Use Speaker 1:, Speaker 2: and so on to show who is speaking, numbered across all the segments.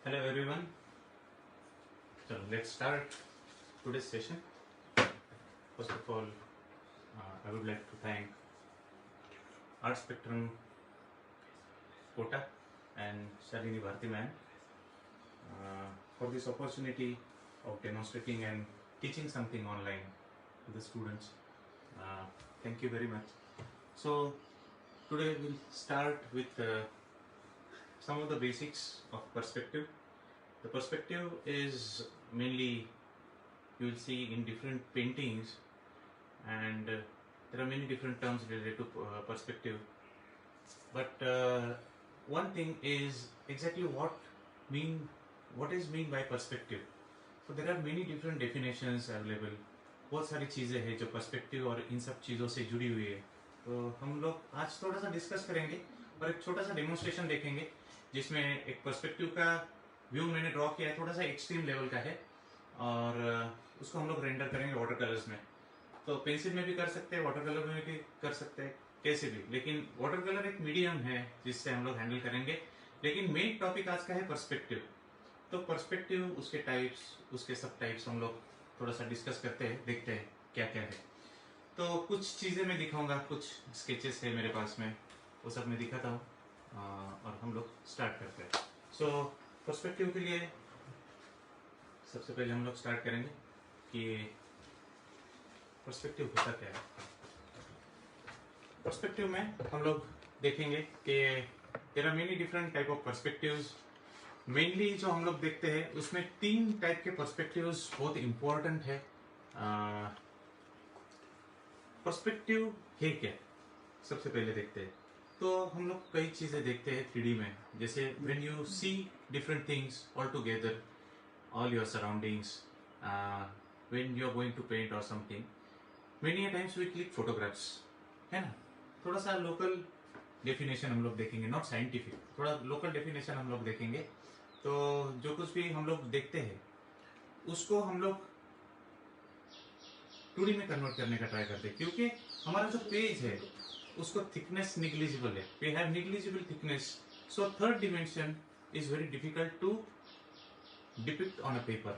Speaker 1: Hello everyone. So let's start today's session. First of all, I would like to thank Art Spectrum Kota and Shalini Bharti ma'am for this opportunity of demonstrating and teaching something online to the students. Thank you very much. So today we'll start with some of the basics of perspective. The perspective is mainly you will see in different paintings, and there are many different terms related to perspective. But one thing is exactly what is mean by perspective. So there are many different definitions available. बहुत सारी चीज़ें हैं जो perspective और इन सब चीज़ों से जुड़ी हुई है. तो हम लोग आज थोड़ा सा डिस्कस करेंगे और एक छोटा सा डेमोन्स्ट्रेशन देखेंगे जिसमें एक पर्सपेक्टिव का व्यू मैंने ड्रॉ किया है, थोड़ा सा एक्सट्रीम लेवल का है और उसको हम लोग रेंडर करेंगे वाटर कलर्स में. तो पेंसिल में भी कर सकते हैं, वाटर कलर में भी कर सकते हैं, कैसे भी. लेकिन वाटर कलर एक मीडियम है जिससे हम लोग हैंडल करेंगे. लेकिन मेन टॉपिक आज का है पर्सपेक्टिव. तो पर्सपेक्टिव, उसके टाइप्स, उसके सब टाइप्स हम लोग थोड़ा सा डिस्कस करते हैं, देखते हैं क्या क्या है. तो कुछ चीज़ें मैं दिखाऊंगा, कुछ स्केचेस है मेरे पास में, वो सब मैं दिखाता हूँ और हम लोग स्टार्ट करते हैं. सो पर्सपेक्टिव के लिए सबसे पहले हम लोग स्टार्ट करेंगे कि पर्सपेक्टिव होता क्या है. पर्सपेक्टिव में हम लोग देखेंगे कि there are many different type of perspectives. Mainly जो हम लोग देखते हैं उसमें तीन टाइप के पर्सपेक्टिव्स बहुत इंपॉर्टेंट है. पर्सपेक्टिव है क्या, सबसे पहले देखते हैं. तो हम लोग कई चीजें देखते हैं 3D में, जैसे when you see different things all together, all your surroundings, when you are going to paint or something, many a times we click photographs, है ना. थोड़ा सा लोकल डेफिनेशन हम लोग देखेंगे, नॉट साइंटिफिक, थोड़ा लोकल डेफिनेशन हम लोग देखेंगे. तो जो कुछ भी हम लोग देखते हैं उसको हम लोग 2D में कन्वर्ट करने का ट्राई करते हैं, क्योंकि हमारा जो पेज है उसको थिकनेस निग्लिजिबल है. We have negligible thickness, so third dimension is very difficult to depict on a paper.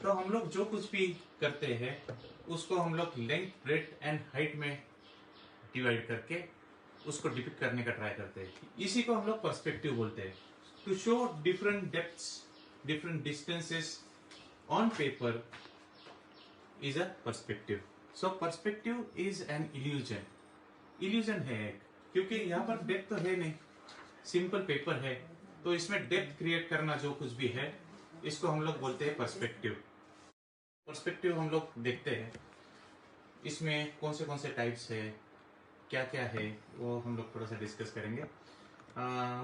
Speaker 1: तो हम लोग जो कुछ भी करते हैं उसको हम लोग लेंथ, ब्रेड्थ एंड हाइट में डिवाइड करके उसको डिपिक्ट करने का ट्राई करते हैं. इसी को हम लोग पर्सपेक्टिव बोलते हैं. To show different depths, different distances on paper is a perspective. So perspective is an illusion. Illusion है एक, क्योंकि यहाँ पर डेप्थ तो है नहीं, सिंपल पेपर है, तो इसमें डेप्थ क्रिएट करना जो कुछ भी है इसको हम लोग बोलते हैं पर्सपेक्टिव. पर्सपेक्टिव हम लोग देखते हैं, इसमें कौन से टाइप्स है, क्या क्या है, वो हम लोग थोड़ा सा डिस्कस करेंगे.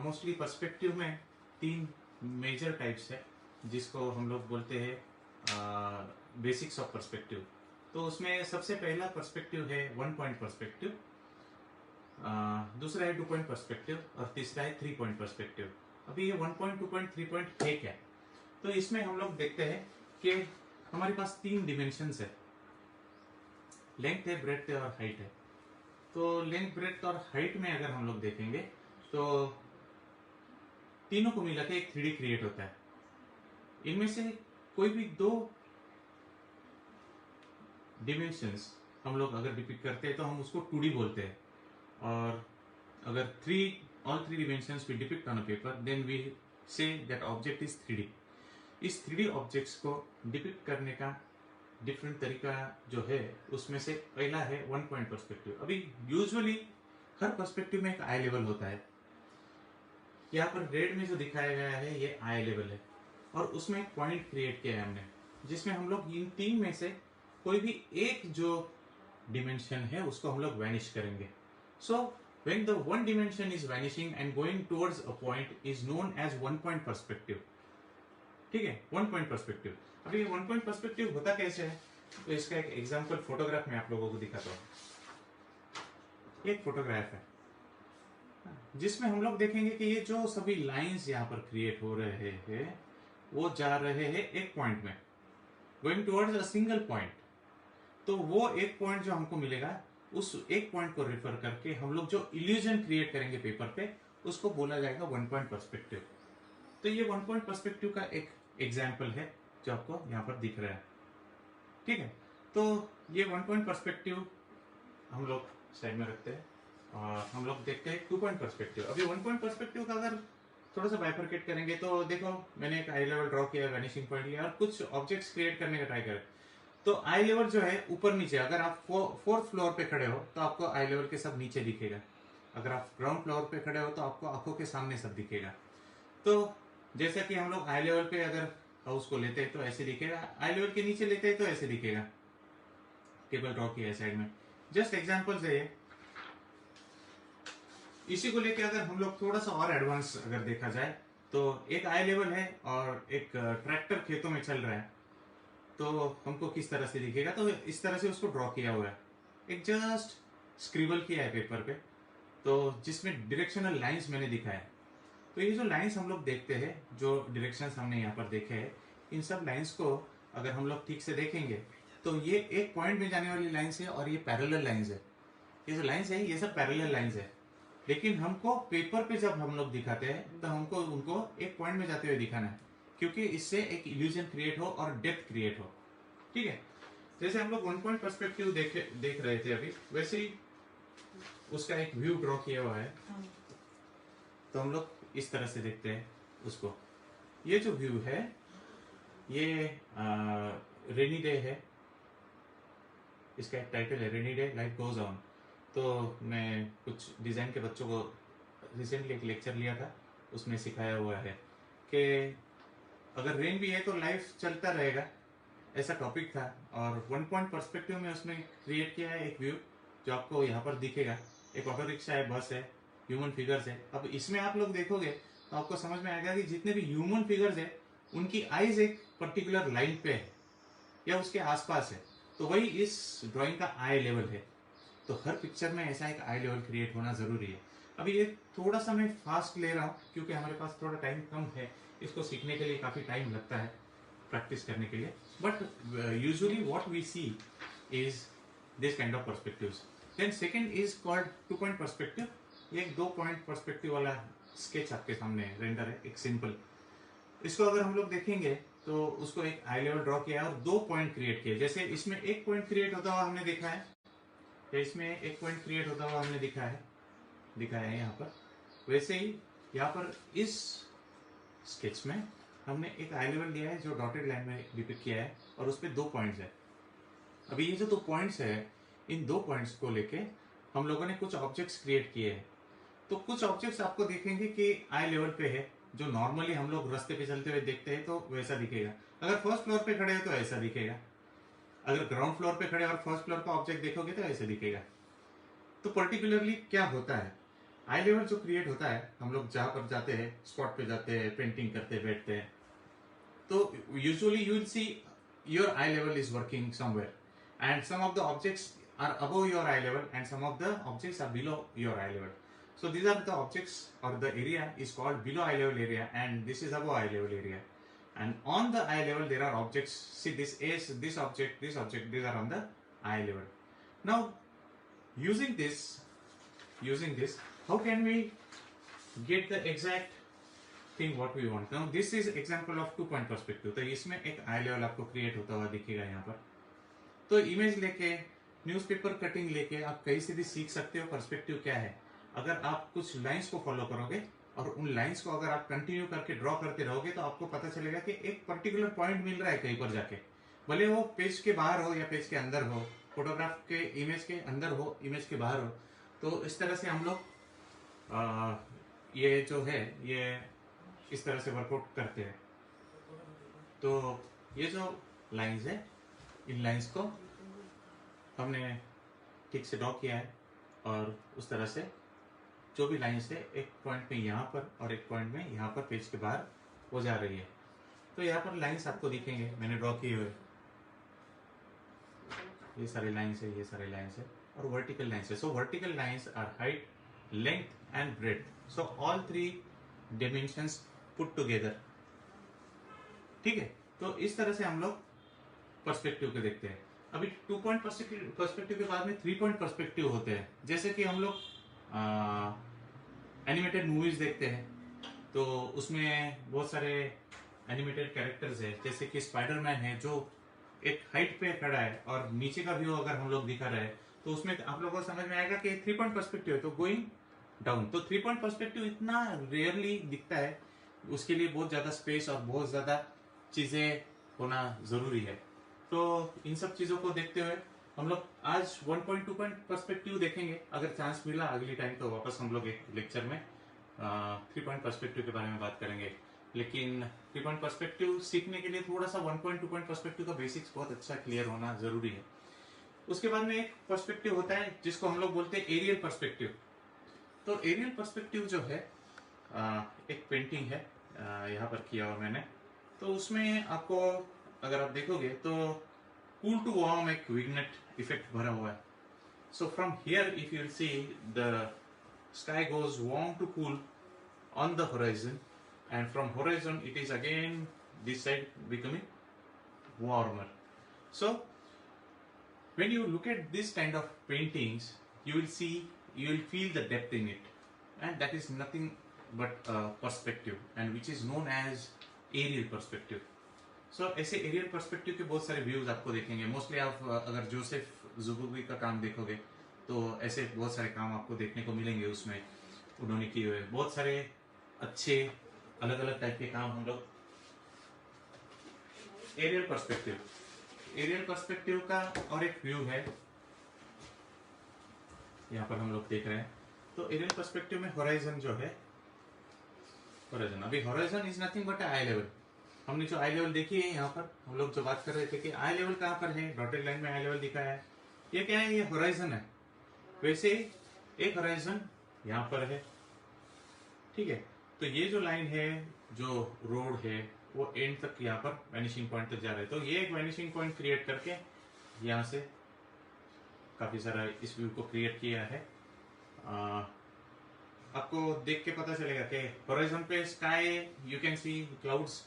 Speaker 1: मोस्टली पर्सपेक्टिव में 3 मेजर टाइप्स है जिसको हम लोग बोलते हैं बेसिक्स ऑफ पर्सपेक्टिव. तो उसमें सबसे पहला पर्सपेक्टिव है 1 पॉइंट पर्सपेक्टिव, दूसरा है 2 पॉइंट पर्सपेक्टिव और तीसरा है 3 पॉइंट पर्सपेक्टिव. अभी ये 1 पॉइंट, 2 पॉइंट, 3 पॉइंट है क्या. तो इसमें हम लोग देखते हैं कि हमारे पास 3 डिमेंशंस है, लेंथ है, ब्रेड्थ है और हाइट है. तो लेंथ, ब्रेड्थ और हाइट में अगर हम लोग देखेंगे तो तीनों को मिला के एक 3D क्रिएट होता है. इनमें से कोई भी 2 डिमेंशंस हम लोग अगर डिपिक्ट करते हैं तो हम उसको 2D बोलते हैं. और अगर all 3 dimensions we depict on a paper, then we say that object is 3D. इस 3D ऑब्जेक्ट्स को डिपिक्ट करने का डिफरेंट तरीका जो है उसमें से पहला है 1 पॉइंट पर्सपेक्टिव. अभी यूजुअली हर पर्सपेक्टिव में एक आई लेवल होता है. यहाँ पर रेड में जो दिखाया गया है ये आई लेवल है और उसमें एक पॉइंट क्रिएट किया है हमने, जिसमें हम लोग इन 3 में से कोई भी एक जो डिमेंशन है उसको हम लोग वैनिश करेंगे. सो when the one dimension is vanishing and going towards a point is known as 1 point perspective. ठीक है, 1 point perspective. अभी ये 1 point perspective होता कैसे है, तो इसका एक एग्जांपल फोटोग्राफ में आप लोगों को दिखाता हूँ. एक फोटोग्राफ है जिसमें हम लोग देखेंगे कि ये जो सभी लाइंस यहाँ पर क्रिएट हो रहे हैं वो जा रहे हैं एक पॉइंट में, going towards a single point. तो वो एक पॉइंट जो हमको मिलेगा उस एक पॉइंट को रेफर करके हम लोग जो इल्यूजन क्रिएट करेंगे पेपर पे उसको बोला जाएगा 1 पॉइंट पर्सपेक्टिव. तो ये वन पॉइंट पर्सपेक्टिव का एक एग्जाम्पल है जो आपको यहाँ पर दिख रहा है। ठीक है, तो ये वन पॉइंट पर्सपेक्टिव हम लोग साइड में रखते हैं और हम लोग देखते हैं टू पॉइंट पर्सपेक्टिव। अभी वन पॉइंट पर्सपेक्टिव का अगर थोड़ा सा बाइफरकेट करेंगे तो देखो मैंने एक आई लेवल ड्रॉ किया, वैनिशिंग पॉइंट लिया और कुछ ऑब्जेक्ट्स क्रिएट करने का ट्राई करें। तो आई लेवल जो है ऊपर नीचे, अगर आप फोर्थ फ्लोर पे खड़े हो तो आपको आई लेवल के सब नीचे दिखेगा, अगर आप ग्राउंड फ्लोर पे खड़े हो तो आपको आंखों के सामने सब दिखेगा। तो जैसा कि हम लोग आई लेवल पे अगर हाउस को लेते हैं तो ऐसे दिखेगा, आई लेवल के नीचे लेते हैं तो ऐसे दिखेगा। टेबल ड्रॉ किया है साइड में, जस्ट एग्जांपल्स है। इसी को लेके अगर हम लोग थोड़ा सा और एडवांस अगर देखा जाए तो एक आई लेवल है और एक ट्रैक्टर खेतों में चल रहा है, तो हमको किस तरह से दिखेगा, तो इस तरह से उसको ड्रॉ किया हुआ है, एक जस्ट स्क्रिबल किया है पेपर पे, तो जिसमें डिरेक्शनल लाइंस मैंने दिखाया है। तो ये जो लाइंस हम लोग देखते हैं, जो डिरेक्शंस हमने यहाँ पर देखे हैं, इन सब लाइंस को अगर हम लोग ठीक से देखेंगे तो ये एक पॉइंट में जाने वाली लाइंस है और ये पैरेलल लाइंस है। ये जो लाइंस है ये सब पैरेलल लाइंस है, लेकिन हमको पेपर पे जब हम लोग दिखाते हैं तो हमको उनको एक पॉइंट में जाते हुए दिखाना है, क्योंकि इससे एक इल्यूजन क्रिएट हो और डेप्थ क्रिएट हो। ठीक है, जैसे हम लोग वन पॉइंट पर्सपेक्टिव देख रहे थे अभी, वैसे ही उसका एक व्यू ड्रॉ किया हुआ है। तो हम लोग इस तरह से देखते हैं उसको। ये जो व्यू है ये रेनी डे है, इसका एक टाइटल है rainy day life goes on. तो मैं कुछ डिजाइन के बच्चों को रिसेंटली एक लेक्चर लिया था, उसमें सिखाया हुआ है कि अगर रेन भी है तो लाइफ चलता रहेगा, ऐसा टॉपिक था। और वन पॉइंट पर्सपेक्टिव में उसने क्रिएट किया है एक व्यू जो आपको यहाँ पर दिखेगा। एक ऑटो रिक्शा है, बस है, ह्यूमन फिगर्स है। अब इसमें आप लोग देखोगे तो आपको समझ में आएगा कि जितने भी ह्यूमन फिगर्स है उनकी आईज एक पर्टिकुलर लाइन पे है या उसके आसपास है, तो वही इस ड्राइंग का आई लेवल है। तो हर पिक्चर में ऐसा एक आई लेवल क्रिएट होना जरूरी है। अभी ये थोड़ा सा मैं फास्ट ले रहा हूँ क्योंकि हमारे पास थोड़ा टाइम कम है, इसको सीखने के लिए काफी टाइम लगता है प्रैक्टिस करने के लिए। But usually what we see is this kind of perspectives. Then second is called two point perspective. ये एक 2 पॉइंट पर्सपेक्टिव वाला स्केच आपके सामने है, रेंडर है एक सिंपल। इसको अगर हम लोग देखेंगे तो उसको एक आई लेवल ड्रॉ किया है और 2 पॉइंट क्रिएट किए। जैसे इसमें एक पॉइंट क्रिएट होता हुआ हमने देखा है, या इसमें एक पॉइंट क्रिएट होता हुआ हमने दिखाया है यहाँ पर, वैसे ही यहाँ पर इस स्केच में हमने एक आई लेवल लिया है जो डॉटेड लाइन में डिपिक्ट किया है और उस पर 2 पॉइंट्स है। अभी ये जो 2 पॉइंट्स है, इन 2 पॉइंट्स को लेके हम लोगों ने कुछ ऑब्जेक्ट्स क्रिएट किए हैं। तो कुछ ऑब्जेक्ट्स आपको देखेंगे कि आई लेवल पे है, जो नॉर्मली हम लोग रास्ते पे चलते हुए देखते हैं तो वैसा दिखेगा। अगर फर्स्ट फ्लोर पे खड़े हो तो ऐसा दिखेगा, अगर ग्राउंड फ्लोर पे खड़े और फर्स्ट फ्लोर का ऑब्जेक्ट देखोगे तो ऐसे दिखेगा। तो पर्टिकुलरली क्या होता है, आई लेवल जो क्रिएट होता है, हम लोग जहां पर जाते हैं, स्पॉट पे जाते हैं, पेंटिंग करते बैठते हैं, तो usually you will see your eye level is working somewhere and some of the objects are above your eye level and some of the objects are below your eye level. So these are the objects, or the area is called below eye level area and this is above eye level area. And on the eye level there are objects. See this is this object, these are on the eye level. Now using this, how can we get the exact thing what we want? Now this is example of 2 point perspective. तो इसमें एक eye level आपको create होता हुआ दिखेगा यहाँ पर। तो इमेज लेके, न्यूज़पेपर कटिंग लेके आप कहीं से भी सीख सकते हो पर्सपेक्टिव क्या है। अगर आप कुछ लाइंस को फॉलो करोगे और उन लाइंस को अगर आप कंटिन्यू करके ड्रॉ करते रहोगे तो आपको पता चलेगा कि एक पर्टिकुलर पॉइंट मिल रहा है कहीं पर जाके, भले वो पेज के बाहर हो या पेज के अंदर हो, फोटोग्राफ के इमेज के अंदर हो, इमेज के बाहर हो। तो इस तरह से हम लोग ये जो है ये इस तरह से वर्कआउट करते हैं। तो ये जो लाइंस है, इन लाइंस को हमने ठीक से ड्रॉ किया है और उस तरह से जो भी लाइंस है एक पॉइंट में यहाँ पर और एक पॉइंट में यहाँ पर पेज के बाहर हो जा रही है। तो यहाँ पर लाइंस आपको दिखेंगे, मैंने ड्रॉ किए हुए ये सारे लाइंस है, ये सारे लाइंस है और वर्टिकल लाइंस है। So vertical lines are height, length and breadth. So all 3 dimensions put together. ठीक है, तो इस तरह से हम लोग पर्सपेक्टिव को देखते हैं। अभी 2 पॉइंट पर्सपेक्टिव के बाद में 3 पॉइंट पर्सपेक्टिव होते हैं। जैसे कि हम लोग एनिमेटेड मूवीज देखते हैं तो उसमें बहुत सारे एनिमेटेड कैरेक्टर्स है, जैसे कि स्पाइडरमैन है जो एक हाइट पे खड़ा है और नीचे का व्यू अगर हम लोग दिखा रहे हैं तो उसमें आप लोगों को समझ में आएगा कि 3 पॉइंट पर्सपेक्टिव है तो गोइंग डाउन। तो 3 पॉइंट पर्सपेक्टिव इतना रेयरली दिखता है, उसके लिए बहुत ज्यादा स्पेस और बहुत ज्यादा चीजें होना जरूरी है। तो इन सब चीजों को देखते हुए हम लोग आज 1.2 पॉइंट पर्सपेक्टिव देखेंगे। अगर चांस मिला अगली टाइम तो वापस हम लोग एक लेक्चर में 3 पॉइंट पर्सपेक्टिव के बारे में बात करेंगे। लेकिन 3 पॉइंट पर्सपेक्टिव सीखने के लिए थोड़ा सा 1.2 पॉइंट पर्सपेक्टिव का बेसिक्स बहुत अच्छा क्लियर होना जरूरी है। उसके बाद में एक पर्सपेक्टिव होता है जिसको हम लोग बोलते हैं एरियल पर्सपेक्टिव। तो एरियल पर्सपेक्टिव जो है एक पेंटिंग है यहाँ पर किया हुआ मैंने। तो उसमें आपको अगर आप देखोगे तो कूल टू वार्म एक विग्नेट इफेक्ट भरा हुआ है। So from here if you see the sky goes warm to cool on the horizon, and from horizon it is again this side becoming warmer. So when you look at this kind of paintings you will feel the depth in it, and that is nothing but perspective, and which is known as aerial perspective. So ऐसे aerial perspective के बहुत सारे views आपको देखेंगे। Mostly आप अगर Joseph जुबुगी का काम देखोगे तो ऐसे बहुत सारे काम आपको देखने को मिलेंगे। उसमें उन्होंने किए हुए बहुत सारे अच्छे अलग अलग टाइप के काम हम लोग एरियल पर्सपेक्टिव का। और एक व्यू है यहाँ पर हम लोग देख रहे हैं। तो एरियल पर्सपेक्टिव में होराइजन जो है, होराइजन अभी horizon is nothing but I level. हमने जो आई लेवल देखी है यहाँ पर हम लोग जो बात कर रहे थे कि आई लेवल कहाँ पर है, डॉटेड लाइन में आई लेवल दिखा है। ये क्या है, ये होराइजन है। वैसे एक होराइजन यहाँ पर है, ठीक है। तो ये जो लाइन है, जो रोड है, वो एंड तक यहाँ पर वैनिशिंग पॉइंट तक जा रहा है। तो ये एक वैनिशिंग पॉइंट क्रिएट करके यहाँ से काफी सारा इस व्यू को क्रिएट किया है। आपको देख के पता चलेगा कि होराइजन पे sky you can see clouds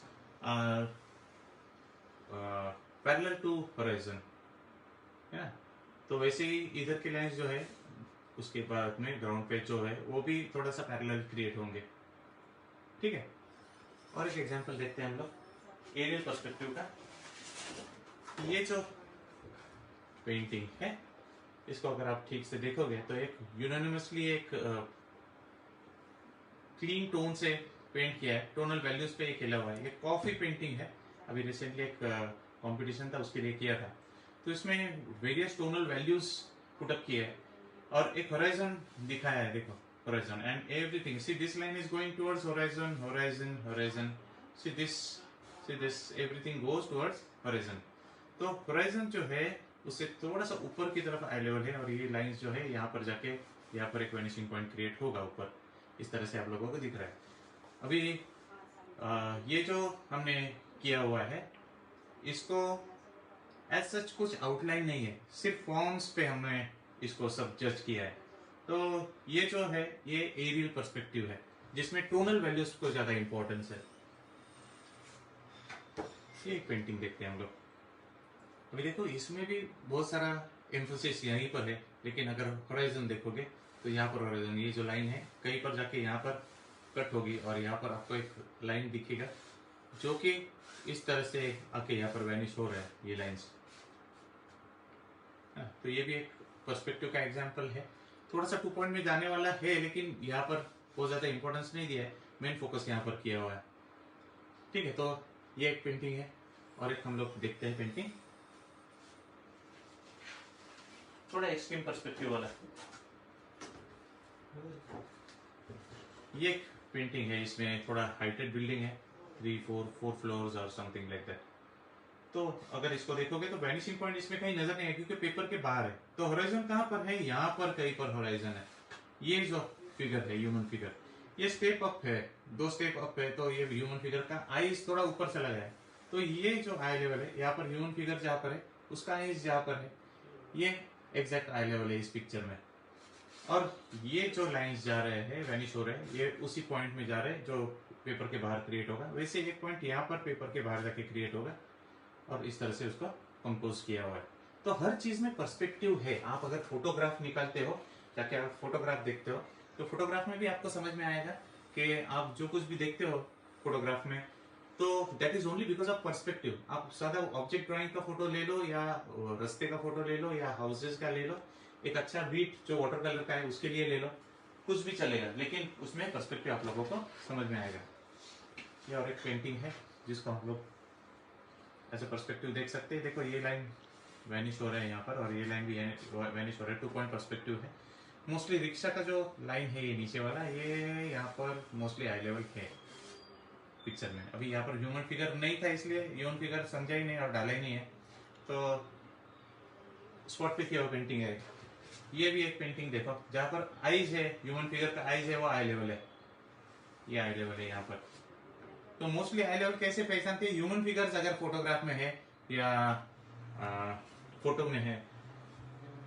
Speaker 1: parallel to horizon, है ना। तो वैसे ही इधर के लाइंस जो है उसके बाद में ग्राउंड पे जो है वो भी थोड़ा सा पैरेलल क्रिएट होंगे, ठीक है। और एक एग्जांपल देखते हैं हम लोग एरियल पर्सपेक्टिव का। ये जो पेंटिंग है इसको अगर आप ठीक से देखोगे तो एक यूनानिमसली एक क्लीन टोन से पेंट किया है, टोनल वैल्यूज पे ये खेला हुआ है। ये कॉफी पेंटिंग है, अभी रिसेंटली एक कंपटीशन था उसके लिए किया था। तो इसमें वेरियस टोनल वैल्यूज पुटअप किए है और एक होराइजन दिखाया है, देखो horizon and everything. See this line is going towards horizon, horizon, horizon. See this everything goes towards horizon. तो horizon जो है उससे थोड़ा सा ऊपर की तरफ आई लेवल है और ये लाइंस जो है यहाँ पर जाके यहाँ पर एक वैनिशिंग पॉइंट क्रिएट होगा ऊपर। इस तरह से आप लोगों को दिख रहा है। अभी ये जो हमने किया हुआ है इसको एज सच कुछ आउटलाइन नहीं है, सिर्फ फॉर्म्स पे हमने इसको सब जज किया है। तो ये जो है ये एरियल पर्सपेक्टिव है जिसमें टोनल वैल्यूज को ज्यादा इंपॉर्टेंस है। ये एक पेंटिंग देखते हैं हम लोग। अभी देखो इसमें भी बहुत सारा एम्फोसिस यहीं पर है, लेकिन अगर होराइजन देखोगे तो यहाँ पर होराइजन ये जो लाइन है कहीं पर जाके यहाँ पर कट होगी और यहाँ पर आपको एक लाइन दिखेगा जो कि इस तरह से आके यहाँ पर वैनिश हो रहा है ये लाइंस। तो ये भी एक पर्सपेक्टिव का एग्जांपल है। थोड़ा सा 2 पॉइंट में जाने वाला है लेकिन यहाँ पर बहुत ज्यादा इंपॉर्टेंस नहीं दिया है, मेन फोकस यहाँ पर किया हुआ है, ठीक है। तो ये एक पेंटिंग है और एक हम लोग देखते हैं पेंटिंग थोड़ा एक्सट्रीम पर्सपेक्टिव वाला। ये एक पेंटिंग है, इसमें थोड़ा हाइटेड बिल्डिंग है, 3-4 फ्लोर्स और समथिंग लाइक दैट। तो अगर इसको देखोगे तो वैनिशिंग पॉइंट इसमें कहीं नजर नहीं है क्योंकि पेपर के बाहर है। तो होराइजन कहाँ पर है, यहाँ पर कहीं पर होराइजन है। ये जो फिगर है ह्यूमन फिगर, ये स्टेप अप है, 2 स्टेप अप है। तो ये ह्यूमन फिगर का आईज थोड़ा ऊपर चला गया है। तो ये जो आई लेवल है यहाँ पर ह्यूमन फिगर जहाँ पर है उसका आईज जहाँ पर है, ये एग्जैक्ट आई लेवल है इस पिक्चर में। और ये जो लाइंस जा रहे हैं वैनिश हो रहे हैं ये उसी पॉइंट में जा रहे हैं जो पेपर के बाहर क्रिएट होगा। वैसे एक पॉइंट यहाँ पर पेपर के बाहर जाके क्रिएट होगा और इस तरह से उसको कंपोज किया हुआ है। तो हर चीज में पर्सपेक्टिव है। आप अगर फोटोग्राफ निकालते हो, जाके आप फोटोग्राफ देखते हो तो फोटोग्राफ में भी आपको समझ में आएगा कि आप जो कुछ भी देखते हो फोटोग्राफ में, तो that is only because of perspective. आप सादा ऑब्जेक्ट ड्राइंग का फोटो ले लो या रास्ते का फोटो ले लो या हाउसेज का ले लो, एक अच्छा बीट जो वाटर कलर का है उसके लिए ले लो, कुछ भी चलेगा, लेकिन उसमें पर्सपेक्टिव आप लोगों को समझ में आएगा। ये और एक पेंटिंग है जिसको हम लोग ऐसे पर्सपेक्टिव देख सकते हैं। देखो ये लाइन वैनिश हो रहा है यहाँ पर और ये लाइन भी वैनिश हो रहा है, 2 पॉइंट पर्सपेक्टिव है। मोस्टली रिक्शा का जो लाइन है ये नीचे वाला, ये यहाँ पर मोस्टली हाई लेवल है पिक्चर में। अभी यहाँ पर ह्यूमन फिगर नहीं था इसलिए ह्यूमन फिगर समझा ही नहीं और डाला ही नहीं है, तो स्पॉट पे किया हुआ पेंटिंग है। ये भी एक पेंटिंग देखो जहाँ पर आईज है, ह्यूमन फिगर का आईज है, वो हाई लेवल है, ये हाई लेवल है यहाँ पर। तो मोस्टली हाई लेवल कैसे पहचानते हैं? ह्यूमन फिगर्स अगर फोटोग्राफ में है या फोटो में है,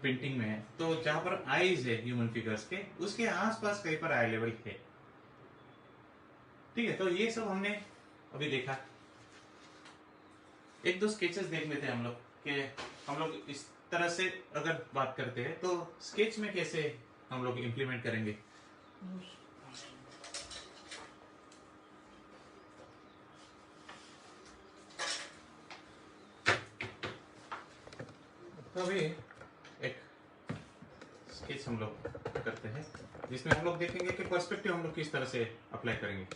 Speaker 1: पेंटिंग में है, तो जहां पर आईज है ह्यूमन फिगर्स के, उसके आसपास कहीं पर हाई लेवल है। ठीक है, तो ये सब हमने अभी देखा। एक दो स्केचेस देख लेते हैं हम लोग कि हम लोग इस तरह से अगर बात करते हैं तो स्केच में कैसे हम लोग इंप्लीमेंट करेंगे। तो अभी एक स्केच हम लोग करते हैं जिसमें हम लोग देखेंगे कि पर्सपेक्टिव हम लोग किस तरह से अप्लाई करेंगे।